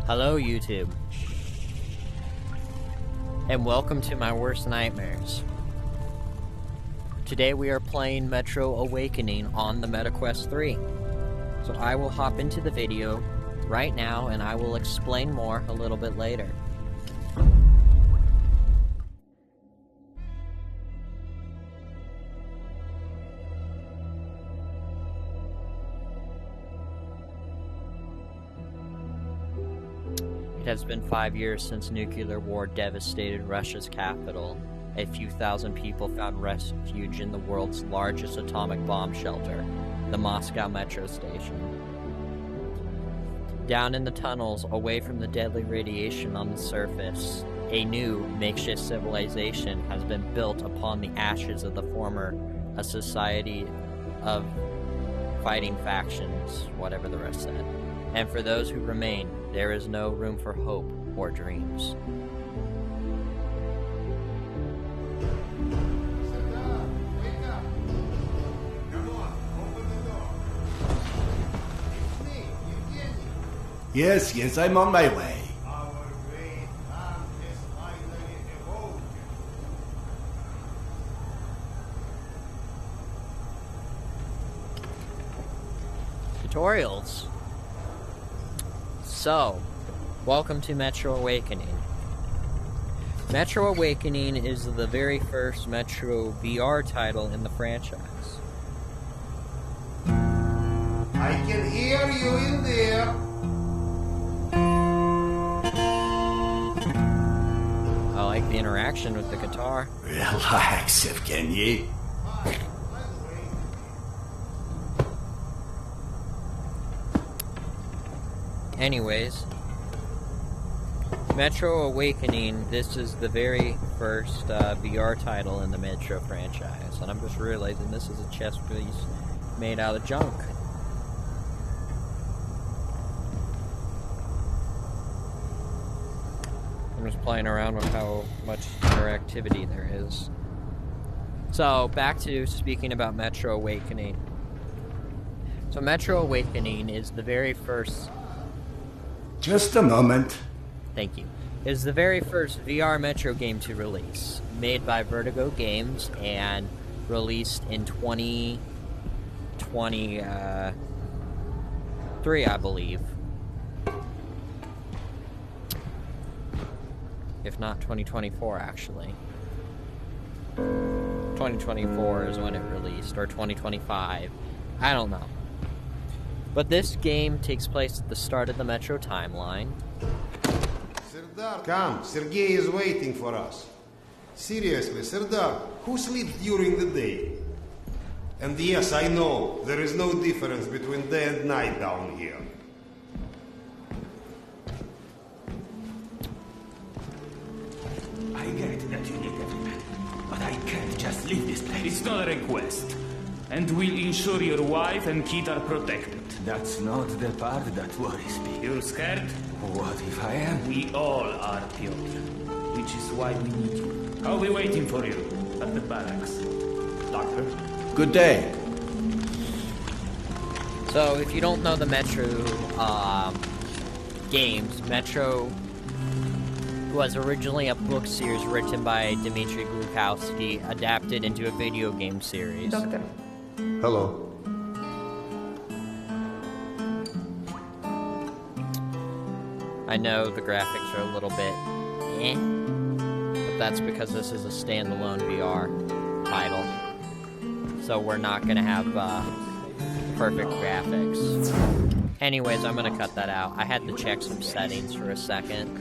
Hello, YouTube. And welcome to my worst nightmares. Today we are playing Metro Awakening on the MetaQuest 3. So I will hop into the video right now and I will explain more a little bit later. It has been 5 years since nuclear war devastated Russia's capital. A few thousand people found refuge in the world's largest atomic bomb shelter, the Moscow metro station. Down in the tunnels, away from the deadly radiation on the surface, a new makeshift civilization has been built upon the ashes of the former, a society of fighting factions, whatever the rest said. And for those who remain, there is no room for hope or dreams. Wake up! Come on, open the door. It's me, Evgeny. Yes, I'm on my way. Our great plan has finally awoken. Tutorials. So, welcome to Metro Awakening. Metro Awakening is the very first Metro VR title in the franchise. I can hear you in there. I like the interaction with the guitar. Relax, Evgeny. Fine, I'll wait. Anyways, Metro Awakening, this is the very first VR title in the Metro franchise, and I'm just realizing this is a chess piece made out of junk. I'm just playing around with how much interactivity there is. So, back to speaking about Metro Awakening. So, Metro Awakening is the very first... Just a moment. Thank you. Is the very first VR Metro game to release, made by Vertigo Games and released in 2023, I believe. If not 2024, actually. 2024 is when it released, or 2025. I don't know. But this game takes place at the start of the Metro timeline. Serdar, come. Sergei is waiting for us. Seriously, Serdar, who sleeps during the day? And yes, I know, there is no difference between day and night down here. I get that you need every man, but I can't just leave this place. It's not a request. And we'll ensure your wife and kid are protected. That's not the part that worries me. You're scared? What if I am? We all are, Piotr. Which is why we need you. I'll be waiting for you at the barracks. Doctor? Good day. So, if you don't know the Metro games, Metro was originally a book series written by Dmitry Glukowski, adapted into a video game series. Doctor. Hello. I know the graphics are a little bit but that's because this is a standalone VR title. So we're not going to have perfect graphics. Anyways, I'm going to cut that out. I had to check some settings for a second.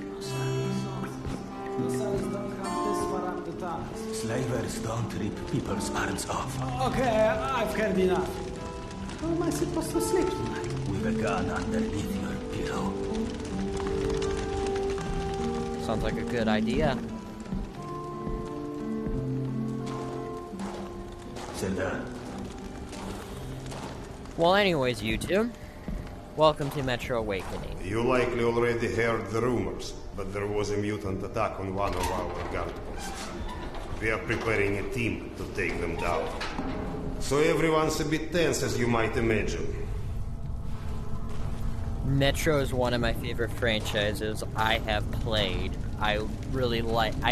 Slavers don't rip people's arms off. Okay, I've heard enough. How am I supposed to sleep tonight? With a gun underneath your pillow. Sounds like a good idea. Serdar. Well, anyways, YouTube, welcome to Metro Awakening. You likely already heard the rumors, but there was a mutant attack on one of our guard posts. We are preparing a team to take them down. So everyone's a bit tense, as you might imagine. Metro is one of my favorite franchises I have played. I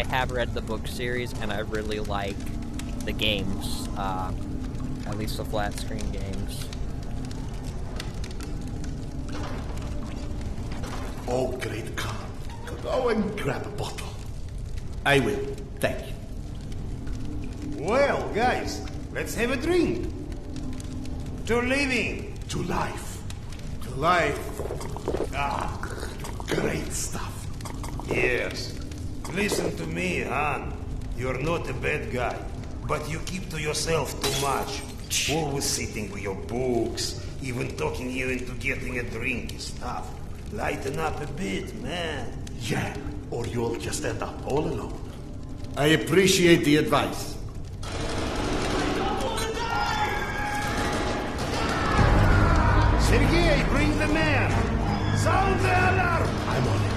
have read the book series, and I really like the games, at least the flat screen games. Oh, great Khan. Go and grab a bottle. I will. Thank you. Well, guys, let's have a drink. To living. To life. To life. Ah, great stuff. Yes. Listen to me, Han. You're not a bad guy, but you keep to yourself too much. Always sitting with your books, even talking you into getting a drink is tough. Lighten up a bit, man. Yeah, or you'll just end up all alone. I appreciate the advice. Sergei, bring the man! Sound the alarm! I'm on it.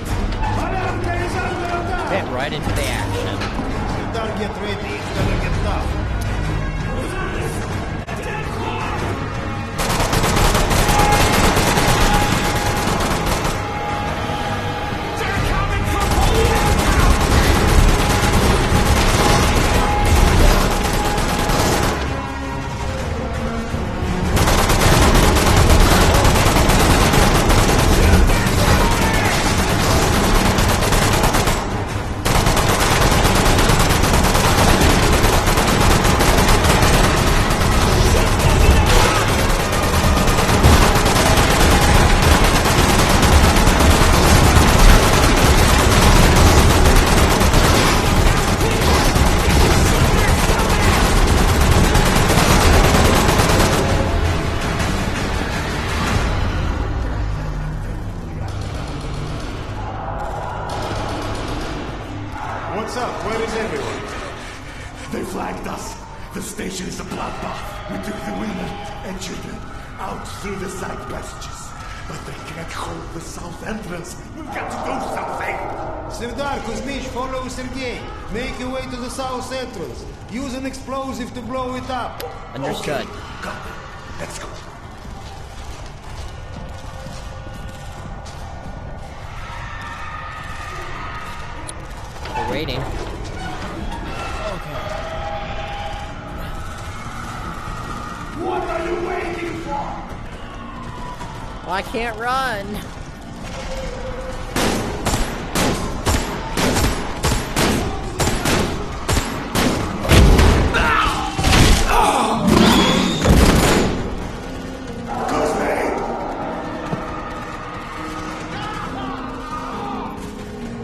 Alarm is under attack! Get right into the action. Serdar, get ready, it's gonna get tough. What's up? Where is everyone? They flagged us. The station is a bloodbath. We took the women and children out through the side passages. But they can't hold the south entrance. We've got to do something. Serdar, Kuzmich, follow Sergei. Make your way to the south entrance. Use an explosive to blow it up. Understood. Okay, got it. Let's go. We're waiting. What are you waiting for? Well, I can't run.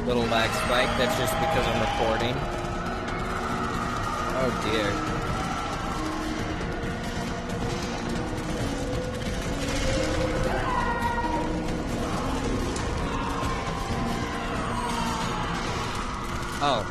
Little lag spike, that's just because I'm recording. Oh dear. Oh.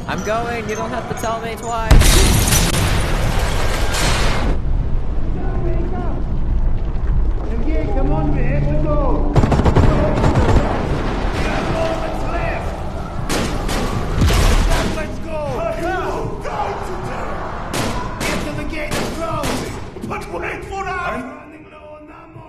I'm going, you don't have to tell me twice. Sergei, come on, man. Let's go. Let's go. Get to the gate and close. But wait for us! I'm running low on ammo.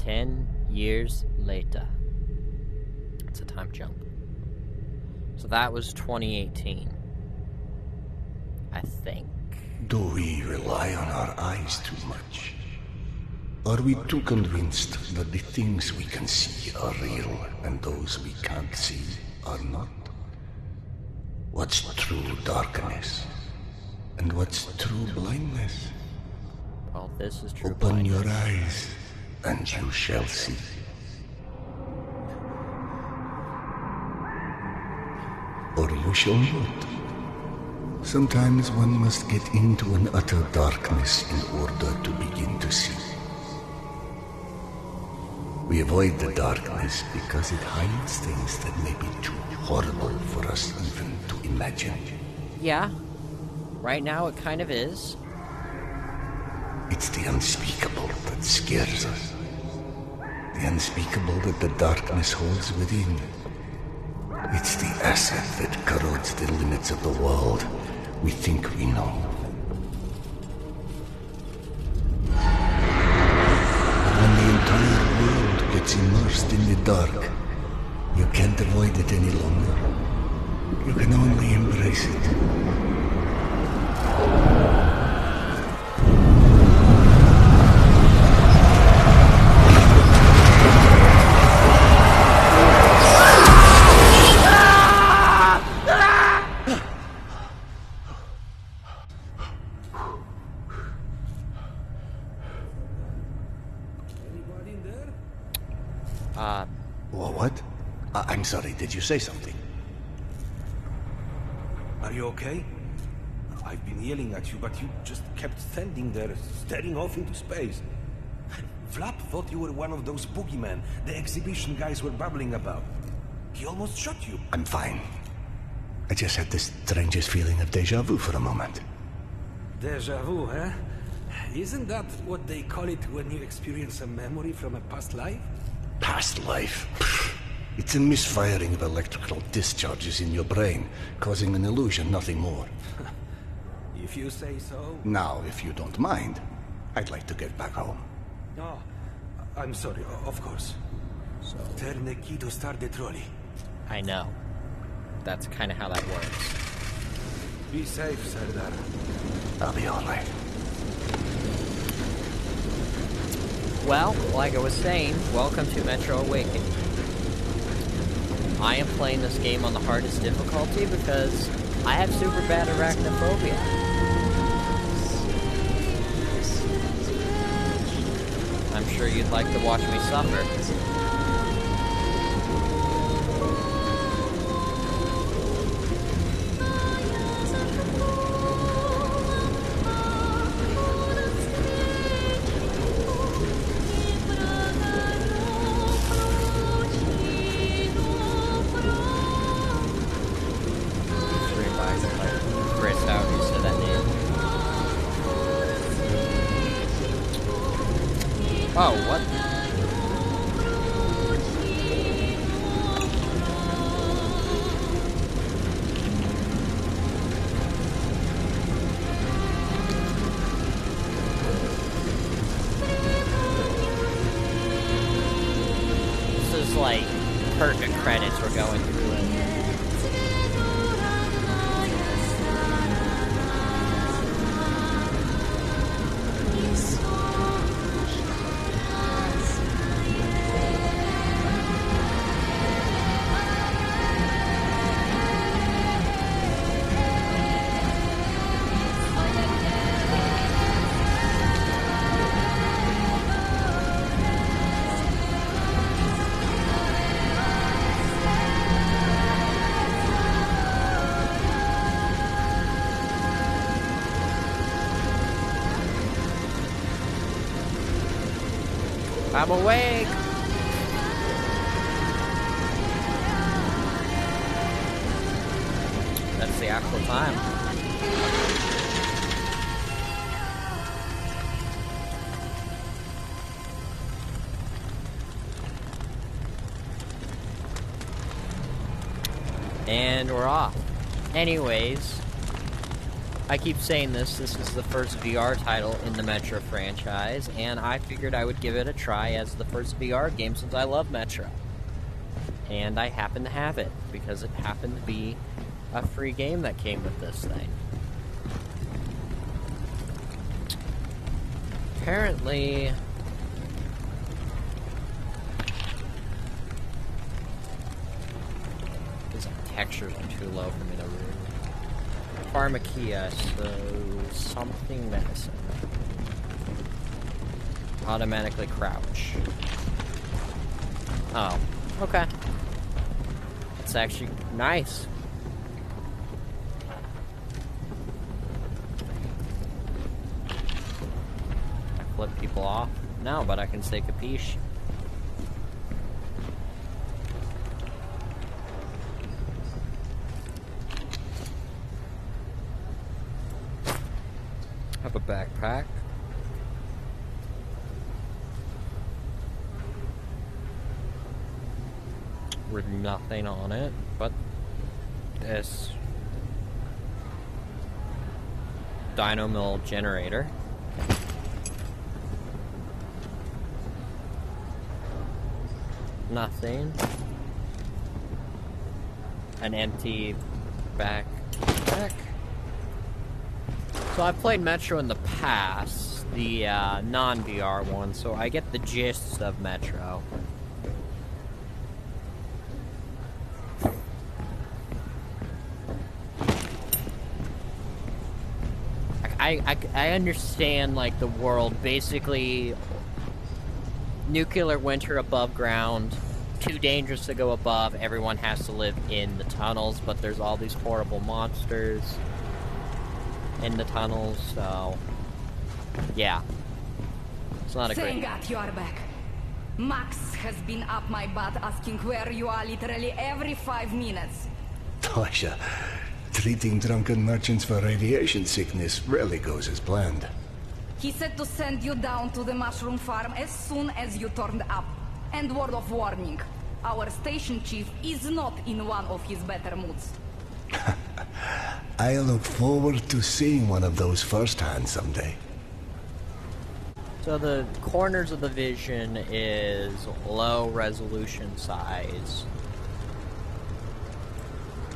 10 years later. It's a time jump. So that was 2018. I think. Do we rely on our eyes too much? Are we too convinced that the things we can see are real and those we can't see are not? What's true darkness? And what's true blindness? Well, this is true. Open your eyes, and you shall see. Or you shall not. Sometimes one must get into an utter darkness in order to begin to see. We avoid the darkness because it hides things that may be too horrible for us even to imagine. Yeah. Right now it kind of is. It's the unspeakable that scares us. The unspeakable that the darkness holds within. It's the acid that corrodes the limits of the world we think we know. When the entire world gets immersed in the dark, you can't avoid it any longer. You can only embrace it. What? I'm sorry, did you say something? Are you okay? I've been yelling at you, but you just kept standing there, staring off into space. Vlap thought you were one of those boogeymen the exhibition guys were babbling about. He almost shot you. I'm fine. I just had the strangest feeling of deja vu for a moment. Deja vu, huh? Isn't that what they call it when you experience a memory from a past life? Past life? It's a misfiring of electrical discharges in your brain, causing an illusion, nothing more. If you say so. Now, if you don't mind, I'd like to get back home. Oh, I'm sorry, of course. So, Turn the key to start the trolley. I know. That's kind of how that works. Be safe, Sardar. I'll be alright. Well, like I was saying, welcome to Metro Awakening. I am playing this game on the hardest difficulty because I have super bad arachnophobia. I'm sure you'd like to watch me suffer. Oh, what? This is like perfect credits we're going through it. I'm awake! That's the actual time. And we're off. Anyways, I keep saying this is the first VR title in the Metro franchise, and I figured I would give it a try as the first VR game since I love Metro. And I happen to have it, because it happened to be a free game that came with this thing. Apparently... These textures are too low for me to read. Pharmakia, so something medicine. Automatically crouch. Oh, okay. It's actually nice. I flip people off? No, but I can say capiche. Have a backpack. With nothing on it, but this dynamo generator. Nothing. An empty backpack. So I've played Metro in the past, the non-VR one, so I get the gist of Metro. I understand, like, the world, basically, nuclear winter above ground, too dangerous to go above, everyone has to live in the tunnels, but there's all these horrible monsters in the tunnels, so yeah. It's not a great... Thank God you are back. Max has been up my butt asking where you are literally every 5 minutes. Tasha, treating drunken merchants for radiation sickness rarely goes as planned. He said to send you down to the mushroom farm as soon as you turned up. And word of warning, our station chief is not in one of his better moods. I look forward to seeing one of those firsthand someday. So the corners of the vision is low resolution size.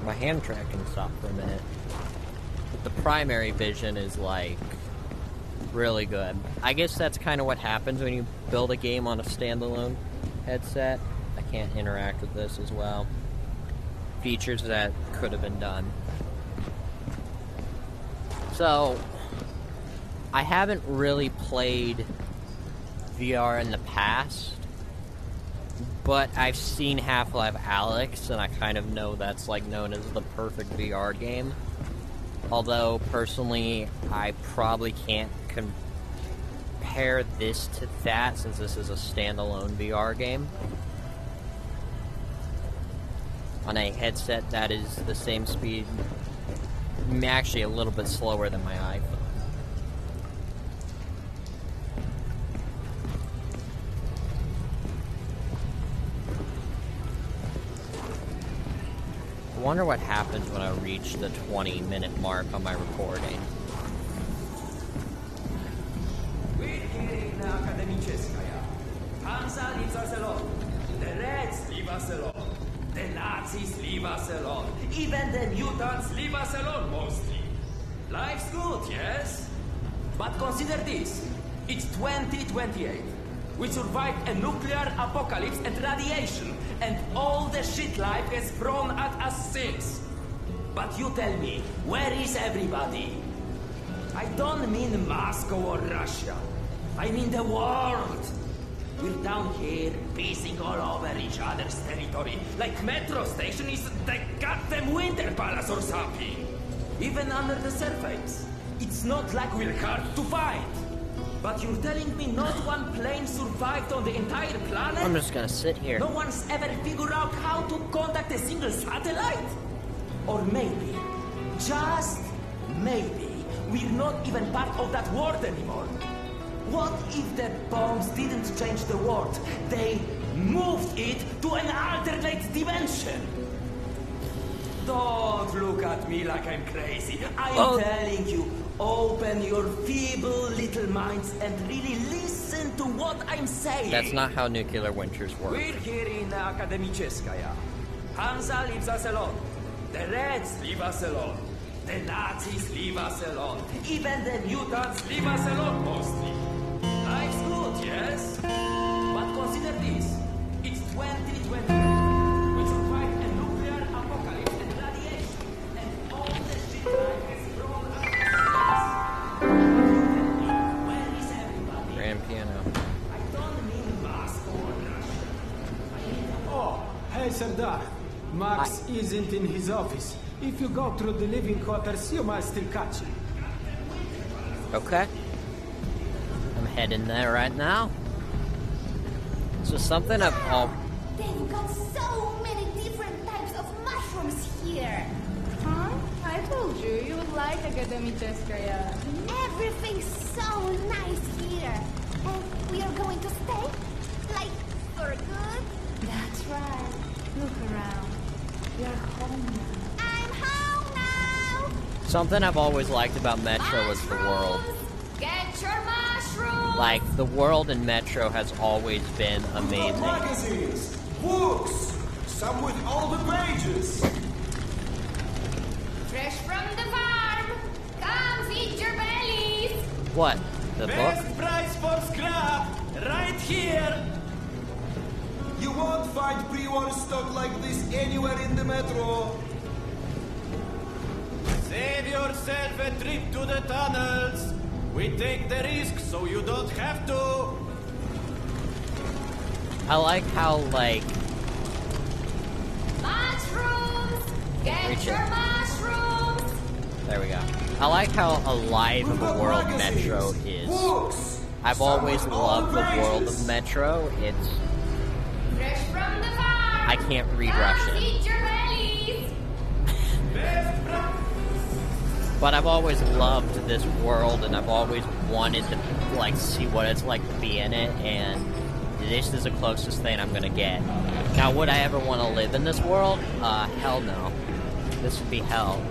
My hand tracking stopped for a minute. But the primary vision is, like, really good. I guess that's kind of what happens when you build a game on a standalone headset. I can't interact with this as well. Features that could have been done. So, I haven't really played VR in the past, but I've seen Half-Life Alyx, and I kind of know that's, like, known as the perfect VR game. Although, personally, I probably can't compare this to that, since this is a standalone VR game. On a headset that is the same speed, actually a little bit slower than my iPhone. I wonder what happens when I reach the 20-minute mark on my recording. The Reds leave us alone. The Nazis leave us alone. Even the mutants leave us alone, mostly. Life's good, yes? But consider this. It's 2028. We survived a nuclear apocalypse and radiation, and all the shit life has thrown at us since. But you tell me, where is everybody? I don't mean Moscow or Russia. I mean the world. We're down here, pissing all over each other's territory, like Metro Station is the goddamn Winter Palace or something. Even under the surface, it's not like we're hard to fight. But you're telling me not one plane survived on the entire planet? I'm just gonna sit here. No one's ever figured out how to contact a single satellite? Or maybe, just maybe, we're not even part of that world anymore. What if the bombs didn't change the world? They moved it to an alternate dimension. Don't look at me like I'm crazy. I'm telling you, open your feeble little minds and really listen to what I'm saying. That's not how nuclear winters work. We're here in Akademicheskaya. Hansa leaves us alone. The Reds leave us alone. The Nazis leave us alone. Even the mutants leave us alone, mostly. Life's good, yes? But consider this. It's 2020. We survived a nuclear apocalypse and radiation. And all the shit life has thrown us. Where is everybody? Grand piano. I don't mean Moscow or Russia. I mean Oh, hey, Serdar. Max isn't in his office. If you go through the living quarters, you might still catch him. Okay. I'm heading there right now. So something I've all... They've got so many different types of mushrooms here. Huh? I told you, you would like Akademicheskaya. Everything's so nice here. And we are going to stay? Like, for good? That's right. Look around. You're home now. I'm home now! Something I've always liked about Metro is the world. Get your mushrooms! Like, the world in Metro has always been amazing. Magazines, books, some with all the pages. Fresh from the farm! Come feed your bellies! What? The book? Best price for scrap, right here. You won't find pre-war stock like this anywhere in the metro. Save yourself a trip to the tunnels. We take the risk so you don't have to. I like how, like... Mushrooms! Get Reach your it. mushrooms! There we go. I like how alive of a world Metro is. Books. I've always loved the world of Metro. It's... Fresh from the farm! I can't read Come Russian. feed your bellies! But I've always loved this world, and I've always wanted to, like, see what it's like to be in it, and this is the closest thing I'm gonna get. Now, would I ever want to live in this world? Hell no. This would be hell.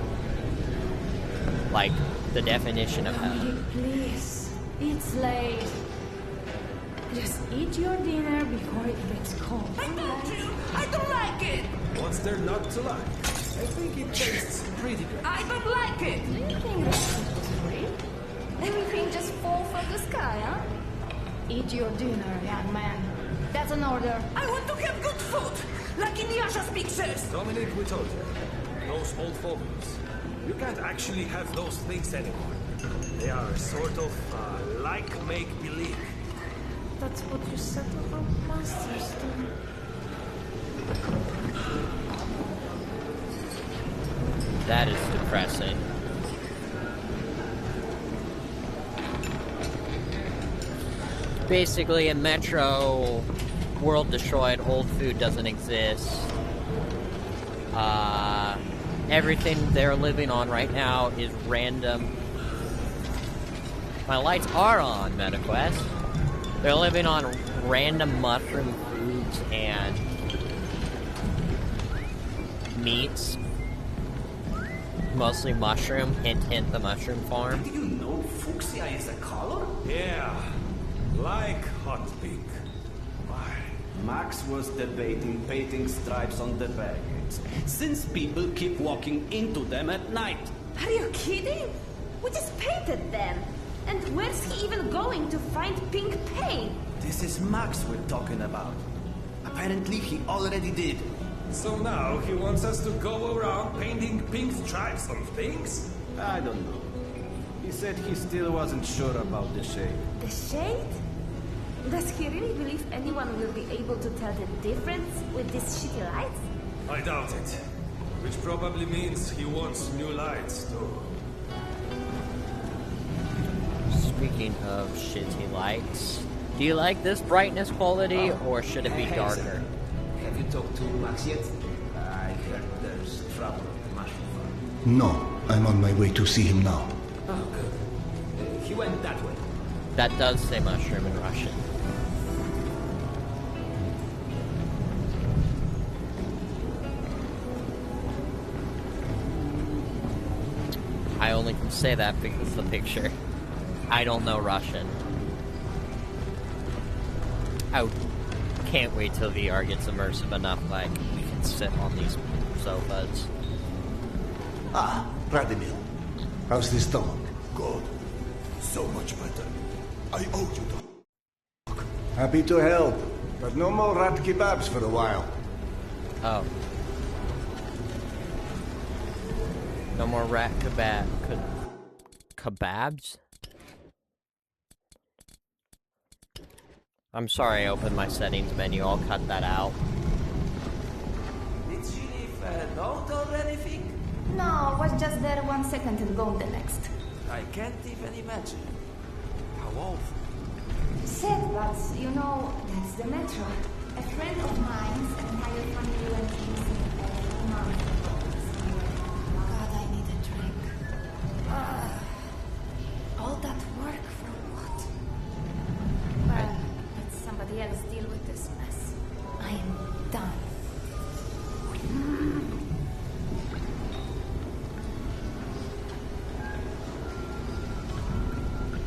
Like, the definition of hell. Please. It's late. Just eat your dinner before it gets cold. I told you, I don't like it. What's there not to like? I think it tastes pretty good. I don't like it. Anything free? Everything just fall from the sky, huh? Eat your dinner, young man. That's an order. I want to have good food, like in Yasha's pictures. Dominic, we told you. Those old phobias. You can't actually have those things anymore. They are a sort of, like make-believe. That's what you said to our masters, too. That is depressing. Basically, in Metro, world destroyed, old food doesn't exist. Everything they're living on right now is random. My lights are on, MetaQuest. They're living on random mushroom foods and meats. Mostly mushroom, hint hint the mushroom farm. Do you know fuchsia is a color? Yeah, like hot pink. Why? Max was debating painting stripes on the barricades, since people keep walking into them at night. Are you kidding? We just painted them. And where's he even going to find pink paint? This is Max we're talking about. Apparently he already did. So now he wants us to go around painting pink stripes on things? I don't know. He said he still wasn't sure about the shade. The shade? Does he really believe anyone will be able to tell the difference with these shitty lights? I doubt it. Which probably means he wants new lights too. Speaking of shitty lights, do you like this brightness quality, or should it be darker? Have you talked to Max yet? I heard there's trouble at the mushroom farm. No, I'm on my way to see him now. Oh, good. He went that way. That does say mushroom in Russian. only can say that because of the picture. I don't know Russian. I can't wait till VR gets immersive enough, like, we can sit on these sofas. Ah, Radimir. How's this dog? Good. So much better. I owe you the... Happy to help, but no more rat kebabs for a while. Oh. No more rat kebabs? I'm sorry I opened my settings menu, I'll cut that out. Did she leave a note or anything? No, was just there 1 second and gone the next. I can't even imagine. How awful. Sad, but you know, that's the metro. A friend of mine's entire family went missing a month ago. God, I need a drink. All that work for what? Well, let somebody else deal with this mess. I am done.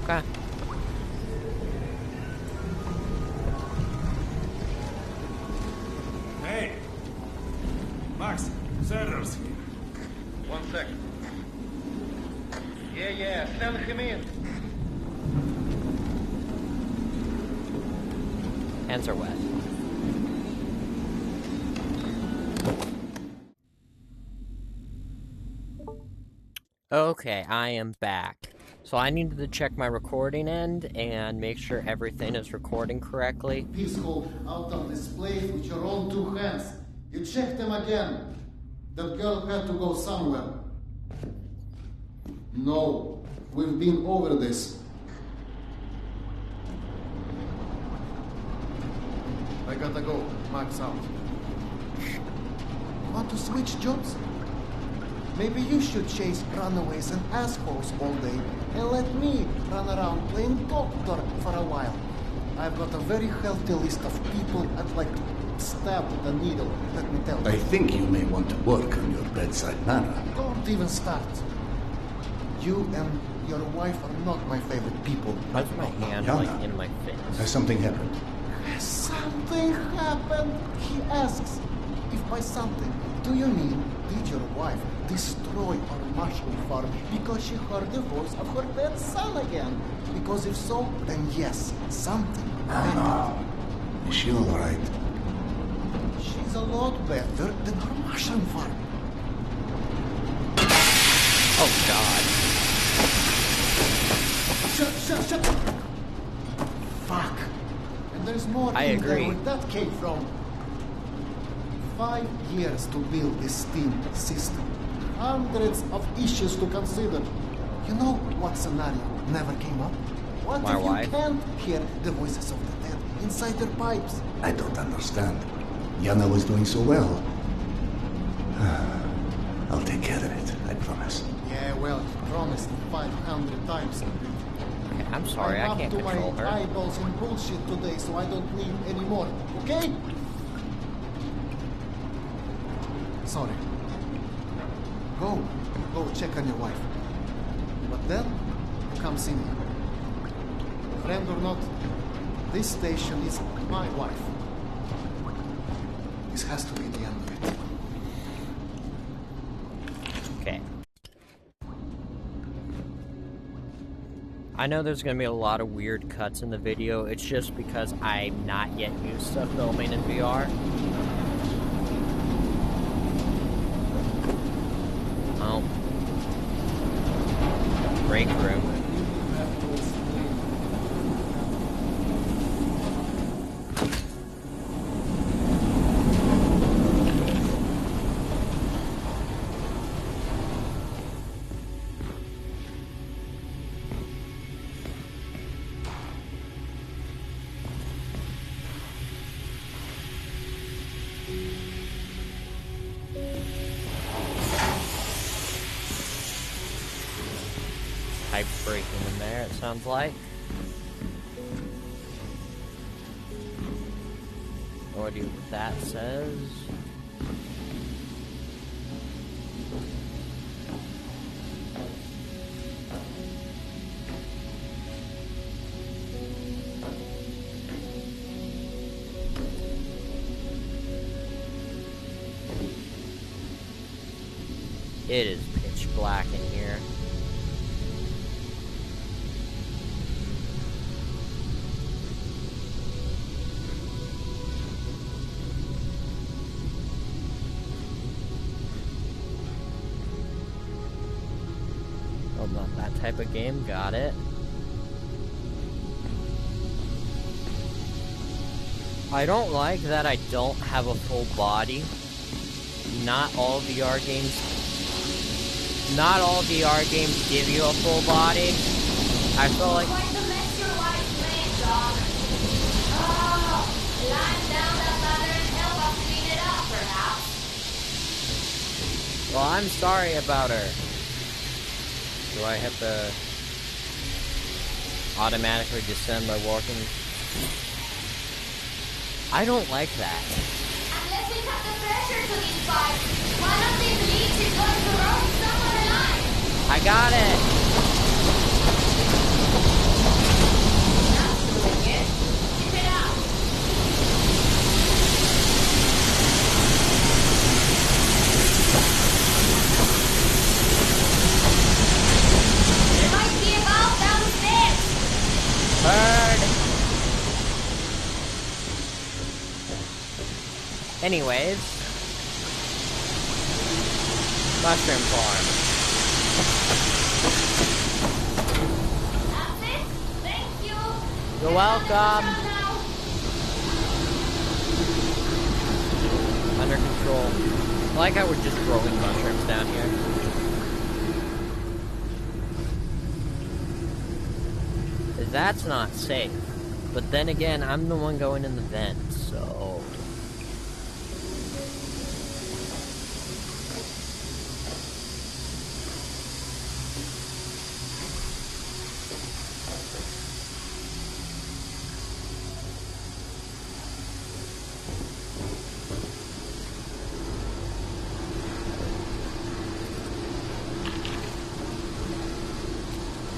Okay. Hey! Max, Serrer's here. 1 second. Yeah, send him in. Hands are wet. Okay, I am back. So I needed to check my recording end and make sure everything is recording correctly. Peaceful out of this place with your own 2 hands. You checked them again. That girl had to go somewhere. No, we've been over this. I gotta go. Max out. Want to switch jobs? Maybe you should chase runaways and assholes all day and let me run around playing doctor for a while. I've got a very healthy list of people I'd like to stab with a needle, let me tell you. I think you may want to work on your bedside manner. Don't even start. You and your wife are not my favorite people. Why's my hand, Yana, like, in my face? Has something happened? Has something happened? He asks. If by something, do you mean did your wife destroy our mushroom farm because she heard the voice of her dead son again? Because if so, then yes, something. Is she alright? She's a lot better than her mushroom farm. Oh god. Shut! Fuck. And there's more I in there agree. where that came from. 5 years to build this steam system. Hundreds of issues to consider. You know what scenario never came up? What My if wife? you can't hear the voices of the dead inside their pipes? I don't understand. Yana was doing so well. I'll take care of it, I promise. Yeah, well, you promised 500 times. Okay, I'm sorry, I can't I'm up to control my her. eyeballs in bullshit today, so I don't need any more. Okay? Sorry. Go check on your wife. But then, come see me. Friend or not, this station is my wife. This has to be the end of it. Okay. I know there's gonna be a lot of weird cuts in the video, it's just because I'm not yet used to filming in VR. Oh. Break room. Pipe breaking in there, it sounds like. No idea what that says. It is pitch black in here. Oh, not that type of game. Got it. I don't like that I don't have a full body. Not all VR games give you a full body. I feel like Quite the mess your wife's playing, dog. Oh, line down that ladder and help us clean it up, perhaps. well, I'm sorry about her. Do I have to automatically descend by walking? I don't like that. Unless we cut the pressure to these pipes, one of these leaks is going to roast someone alive. I got it! That's doing it. Keep it up. There might be a valve downstairs. Bird! Anyways, mushroom farm. That's it. Thank you. You're welcome. Under control. I like how we're just throwing mushrooms down here. That's not safe. But then again, I'm the one going in the vent, so...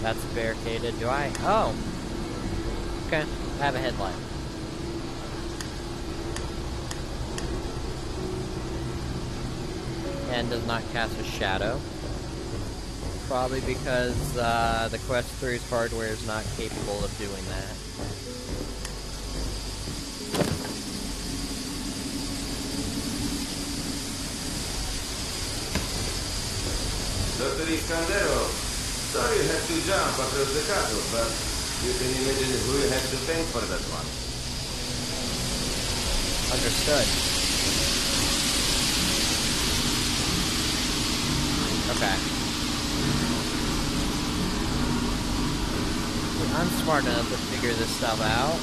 That's barricaded. Do I? Oh. Okay. I have a headlight. And does not cast a shadow. Probably because the Quest 3's hardware is not capable of doing that. Dr. Iscandero, sorry you had to jump across the castle, but you can imagine who you had to thank for that one. Understood. Okay. I'm smart enough to figure this stuff out.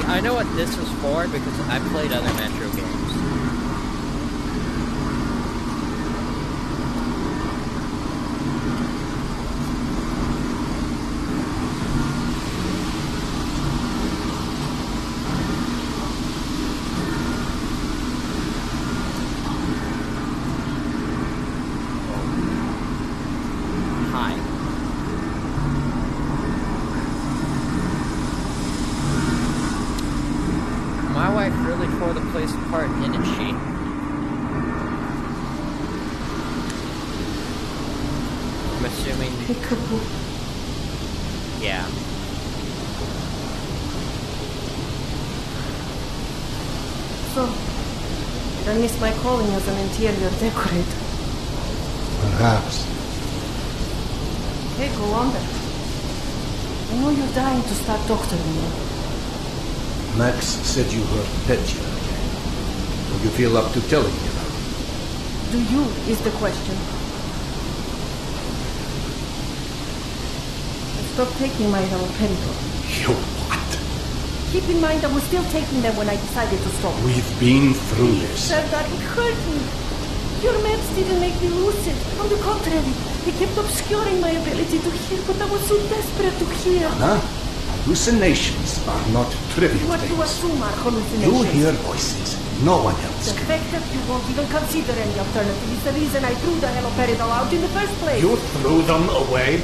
I know what this is for because I've played other Metro games. Apart, didn't she? I'm assuming. Yeah. So, did I miss my calling as an interior decorator? Perhaps. Hey, go on then. I know you're dying to start doctoring me. Max said you heard Petya again. Do you feel up to telling me about it? Do you, is the question. I stopped taking my haloperidol. You what? Keep in mind I was still taking them when I decided to stop. We've been through this. Said that it hurt me. Your meds didn't make me lucid. On the contrary, they kept obscuring my ability to hear, but I was so desperate to hear. Hallucinations are not trivial What things. you assume are hallucinations. You hear voices. No one else The can. fact that you won't even consider any alternative is the reason I threw the haloperidol out in the first place. You threw them away?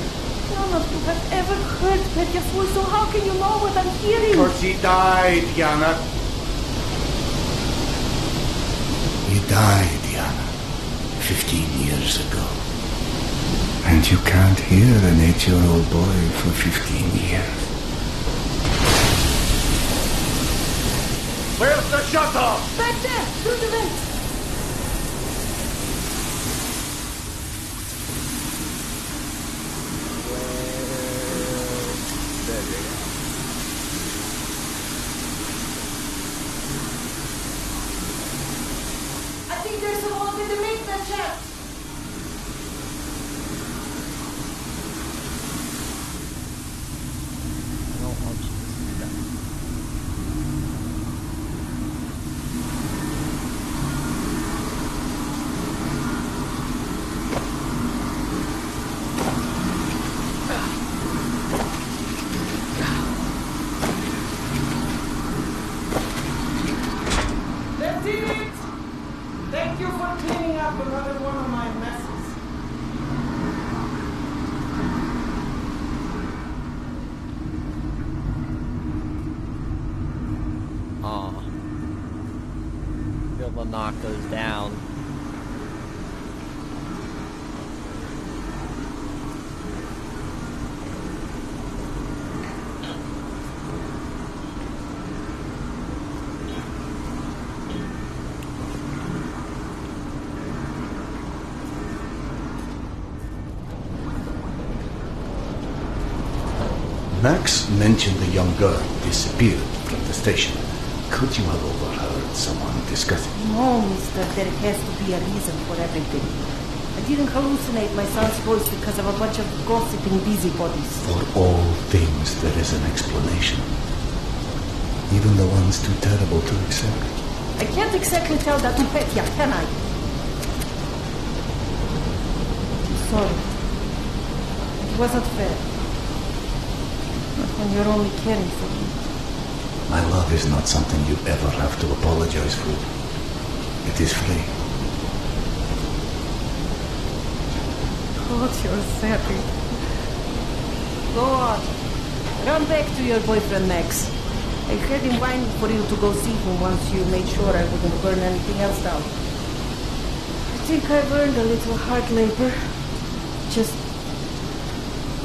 None of you have ever heard Petya's voice, so how can you know what I'm hearing? Because he died, Yana. He died, Yana. 15 years ago. And you can't hear an 8-year-old boy for 15 years. Where's the shuttle? Back there, through the vents. I think there's a hole in the maintenance shaft. That's it! Thank you for cleaning up another one of my messes. Aw. Be able to knock those down. Max mentioned the young girl disappeared from the station. Could you have overheard someone discussing? No, mister, there has to be a reason for everything. I didn't hallucinate my son's voice because of a bunch of gossiping busybodies. For all things there is an explanation. Even the ones too terrible to accept. I can't exactly tell that to Petya, can I? I'm sorry. It wasn't fair. Not when you're only caring for me. My love is not something you ever have to apologize for. It is free. God, you're savage. Go on. Run back to your boyfriend, Max. I had him whining for you to go see him once you made sure I wouldn't burn anything else down. I think I've earned a little hard labor. Just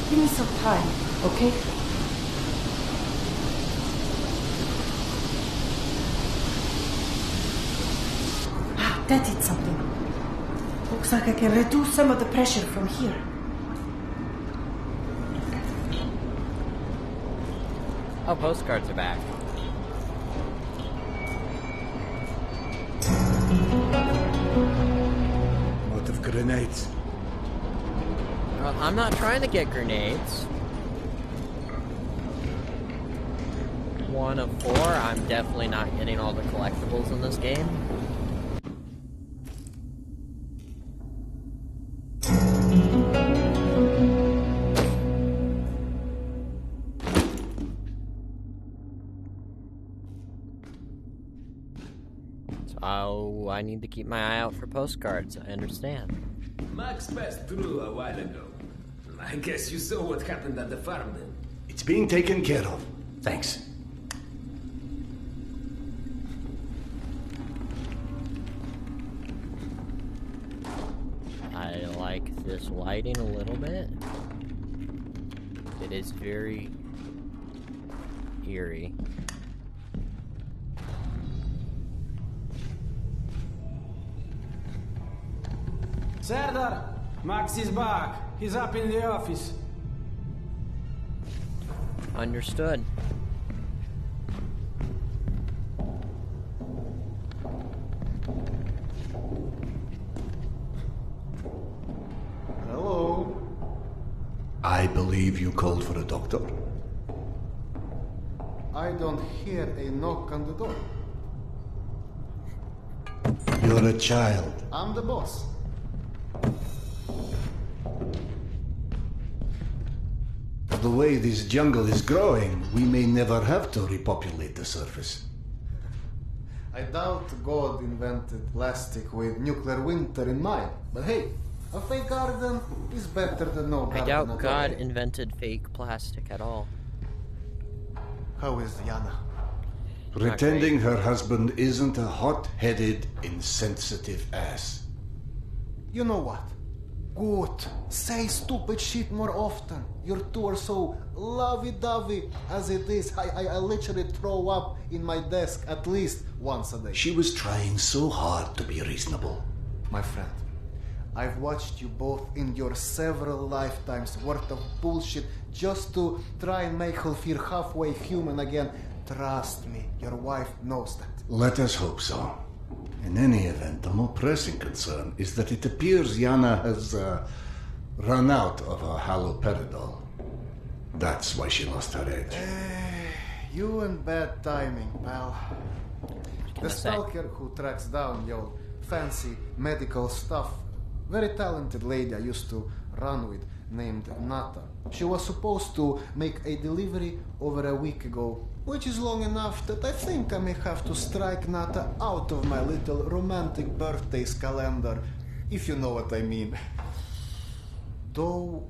give me some time, okay? That did something. Looks like I can reduce some of the pressure from here. Oh, postcards are back. What of grenades? Well, I'm not trying to get grenades. 1 of 4, I'm definitely not getting all the collectibles in this game. So I need to keep my eye out for postcards, I understand. Max passed through a while ago. I guess you saw what happened at the farm then. It's being taken care of. Thanks. I like this lighting a little bit. It is very eerie. Serdar, Max is back. He's up in the office. Understood. Hello. I believe you called for a doctor. I don't hear a knock on the door. You're a child. I'm the boss. The way this jungle is growing, we may never have to repopulate the surface. I doubt God invented plastic with nuclear winter in mind. But hey, a fake garden is better than no garden. I doubt at God all. invented fake plastic at all. How is Yana? Pretending her husband isn't a hot-headed, insensitive ass. You know what? Good. Say stupid shit more often. Your two are so lovey-dovey as it is. I literally throw up in my desk at least once a day. She was trying so hard to be reasonable. My friend, I've watched you both endure several lifetimes worth of bullshit just to try and make her feel halfway human again. Trust me, your wife knows that. Let us hope so. In any event, the more pressing concern is that it appears Yana has run out of her haloperidol. That's why she lost her edge. You and bad timing, pal. The say? stalker who tracks down your fancy medical stuff, very talented lady I used to run with, named Nata. She was supposed to make a delivery over a week ago, which is long enough that I think I may have to strike Nata out of my little romantic birthdays calendar, if you know what I mean. Though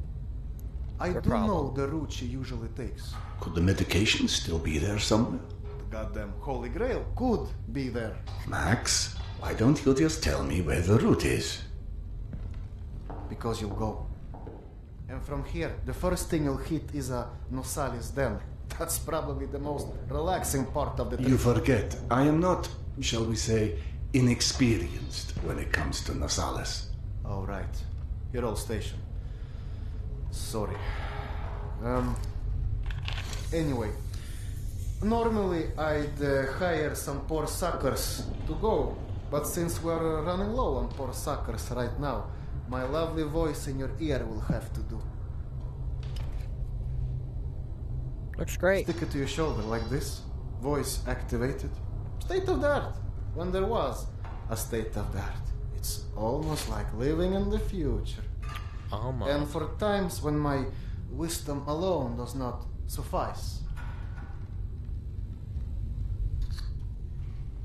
I do know the route she usually takes. Could the medication still be there somewhere? The goddamn Holy Grail could be there. Max, why don't you just tell me where the route is? Because you'll go. And from here, the first thing you'll hit is a Nosalis den. That's probably the most relaxing part of the trip. You forget, I am not, shall we say, inexperienced when it comes to Nosalis. Oh, right. Your old station. Sorry. Anyway. Normally, I'd hire some poor suckers to go. But since we're running low on poor suckers right now, my lovely voice in your ear will have to do. Looks great. Stick it to your shoulder like this. Voice activated. State of the art. When there was a state of the art. It's almost like living in the future. Almost. And for times when my wisdom alone does not suffice.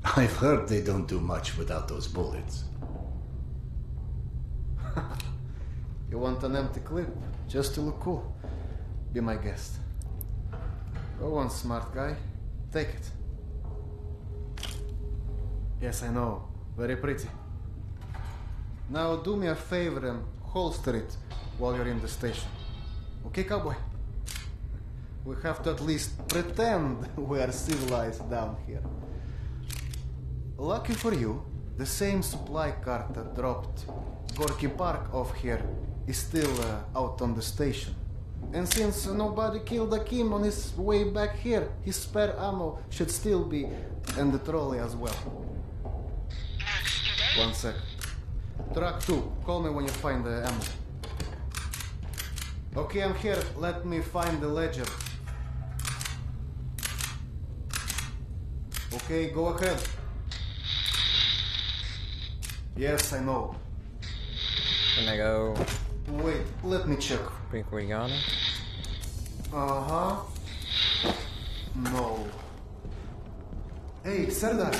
I've heard they don't do much without those bullets. You want an empty clip just to look cool? Be my guest. Go on, smart guy. Take it. Yes, I know. Very pretty. Now do me a favor and holster it while you're in the station. Okay, cowboy? We have to at least pretend we are civilized down here. Lucky for you, the same supply cart that dropped Gorky Park off here is still out on the station. And since nobody killed Akim on his way back here, his spare ammo should still be in the trolley as well. 1 sec. Truck 2, call me when you find the ammo. Okay, I'm here. Let me find the ledger. Okay, go ahead. Yes, I know. Can I go? Wait, let me check. Think we got it? Uh-huh. No. Hey, Serdar.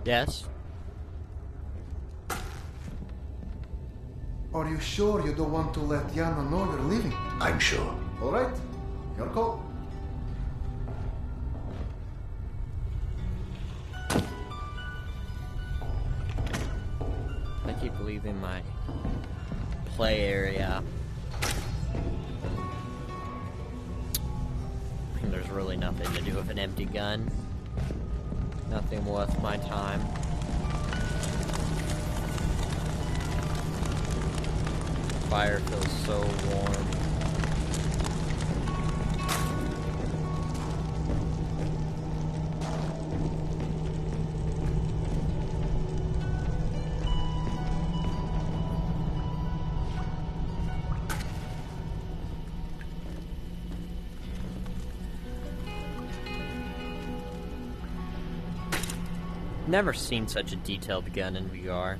Yes? Are you sure you don't want to let Yana know you're leaving? I'm sure. All right. Your call. I keep leaving my play area. And there's really nothing to do with an empty gun. Nothing worth my time. Fire feels so warm. Never seen such a detailed gun in VR.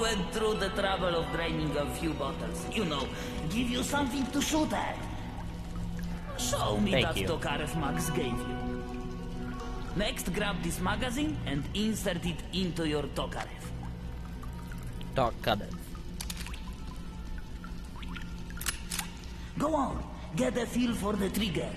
went through the trouble of draining a few bottles. You know, give you something to shoot at. Show me Thank that you. Tokarev Max gave you. Next, grab this magazine and insert it into your Tokarev. Tokarev. Go on, get a feel for the trigger.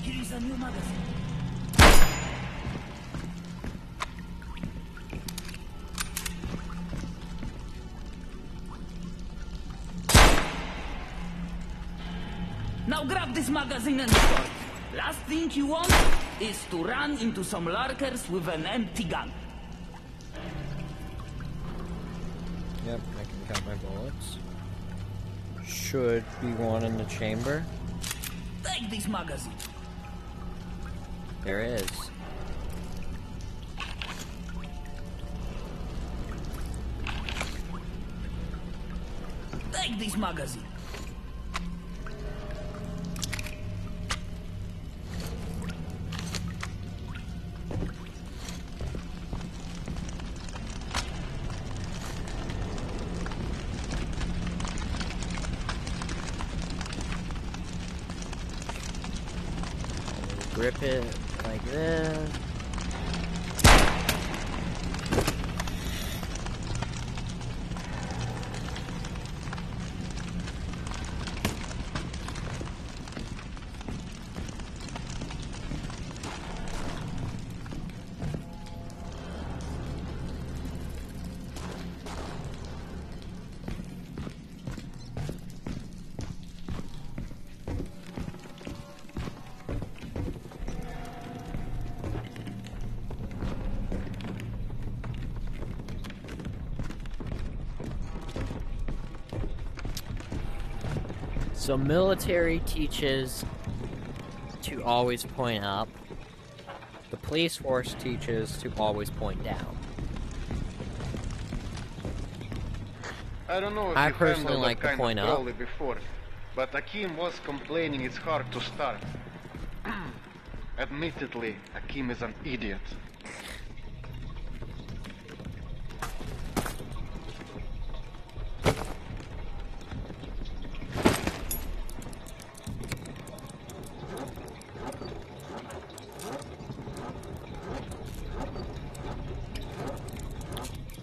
Here is a new magazine. Now grab this magazine and start. Last thing you want is to run into some lurkers with an empty gun. Yep, I can count my bullets. Should be one in the chamber. Take this magazine. There is. Take this magazine. Grip it like this. So military teaches to always point up. The police force teaches to always point down. I don't know if I you personally handled like that the kind point of up. trolley before, but Akim was complaining it's hard to start. Admittedly, Akim is an idiot.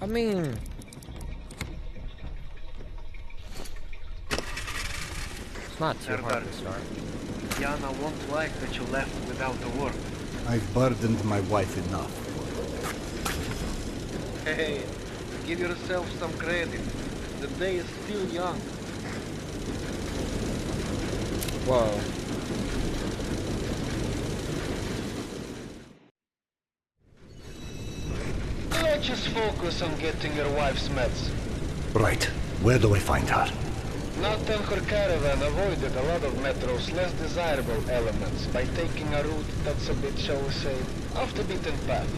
I mean, it's not too hard to start. Yana won't like that you left without a word. I've burdened my wife enough. Hey, give yourself some credit. The day is still young. Whoa. Let's just focus on getting your wife's meds. Right. Where do I find her? Not on her caravan avoided a lot of Metro's less desirable elements by taking a route that's a bit, shall we say, off the beaten path.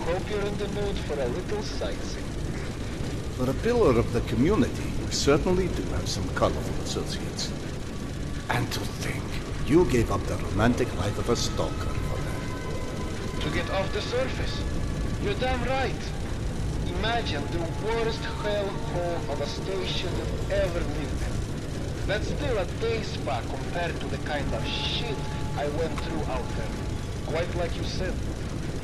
Hope you're in the mood for a little sightseeing. For a pillar of the community, we certainly do have some colorful associates. And to think, you gave up the romantic life of a stalker for that. To get off the surface? You're damn right. Imagine the worst hellhole of a station you've ever lived in. That's still a day spa compared to the kind of shit I went through out there. Quite like you said,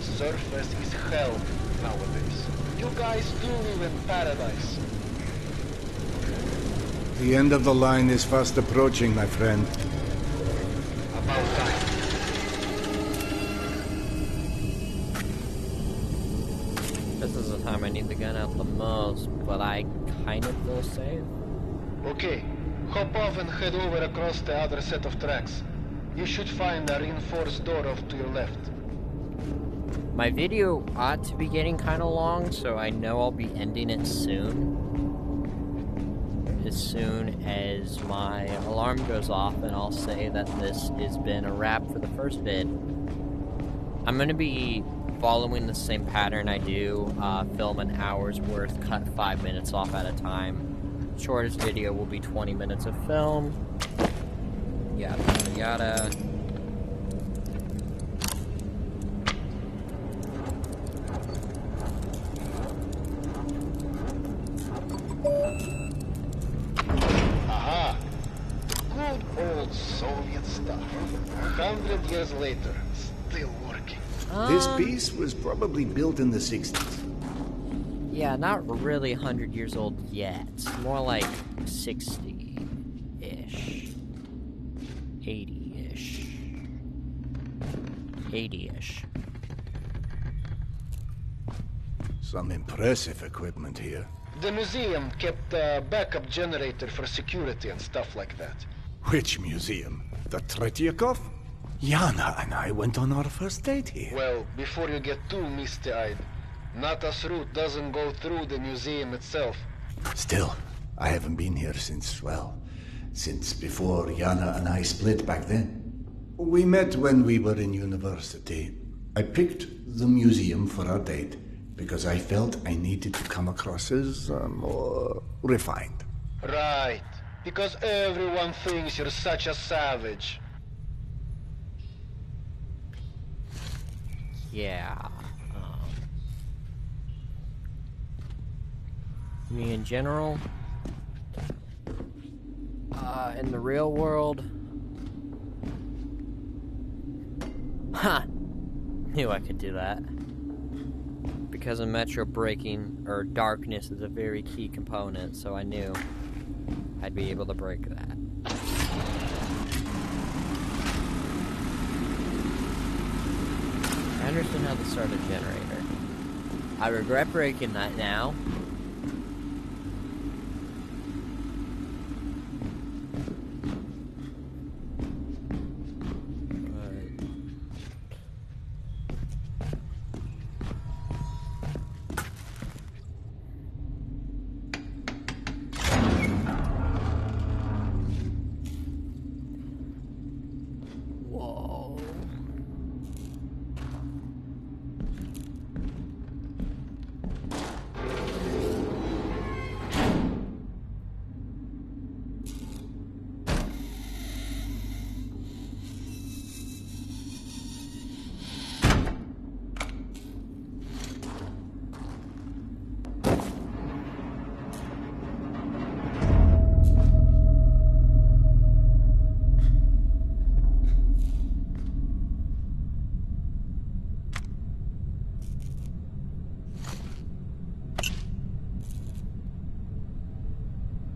surface is hell nowadays. You guys do live in paradise. The end of the line is fast approaching, my friend. About time. This is the time I need the gun out the most, but I kind of feel safe. Okay, hop off and head over across the other set of tracks. You should find a reinforced door off to your left. My video ought to be getting kind of long, so I know I'll be ending it soon. As soon as my alarm goes off, and I'll say that this has been a wrap for the first vid. I'm going to be following the same pattern I do, film an hour's worth, cut 5 minutes off at a time. Shortest video will be 20 minutes of film. Yada yada yada. Aha! Good old Soviet stuff. 100 years later, still working. This piece was probably built in the 60s. Yeah, not really 100 years old yet. More like 60-ish. 80-ish. 80-ish. Some impressive equipment here. The museum kept a backup generator for security and stuff like that. Which museum? The Tretyakov? Yana and I went on our first date here. Well, before you get too misty-eyed, Nata's route doesn't go through the museum itself. Still, I haven't been here since before Yana and I split back then. We met when we were in university. I picked the museum for our date because I felt I needed to come across as more refined. Right, because everyone thinks you're such a savage. Yeah. Me in general, in the real world, knew I could do that. Because in Metro, breaking, or darkness is a very key component, so I knew I'd be able to break that. I understand how to start a generator. I regret breaking that now.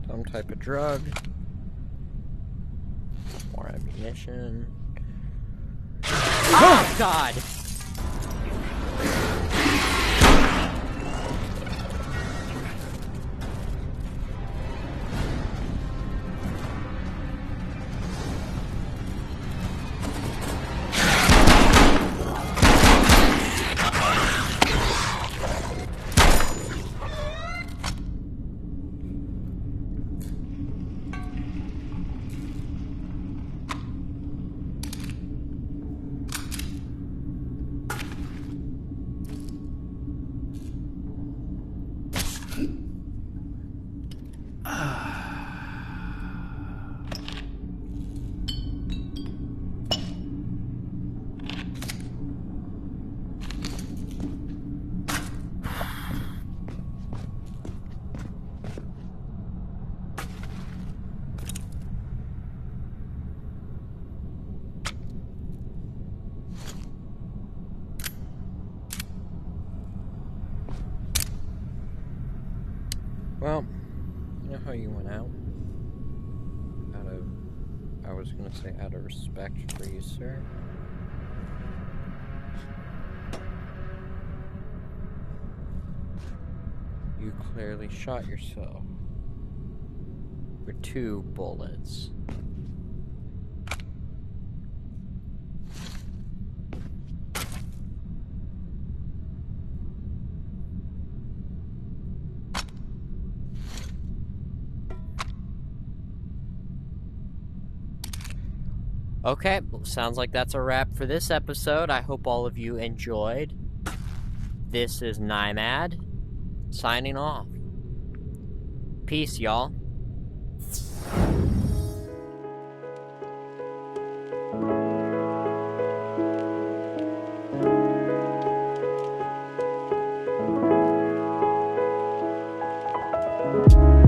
Some type of drug. More ammunition. Oh, God! Well, you know how you went out? I was gonna say out of respect for you, sir. You clearly shot yourself with 2 bullets. Okay, sounds like that's a wrap for this episode. I hope all of you enjoyed. this is Naimad, signing off. Peace, y'all. you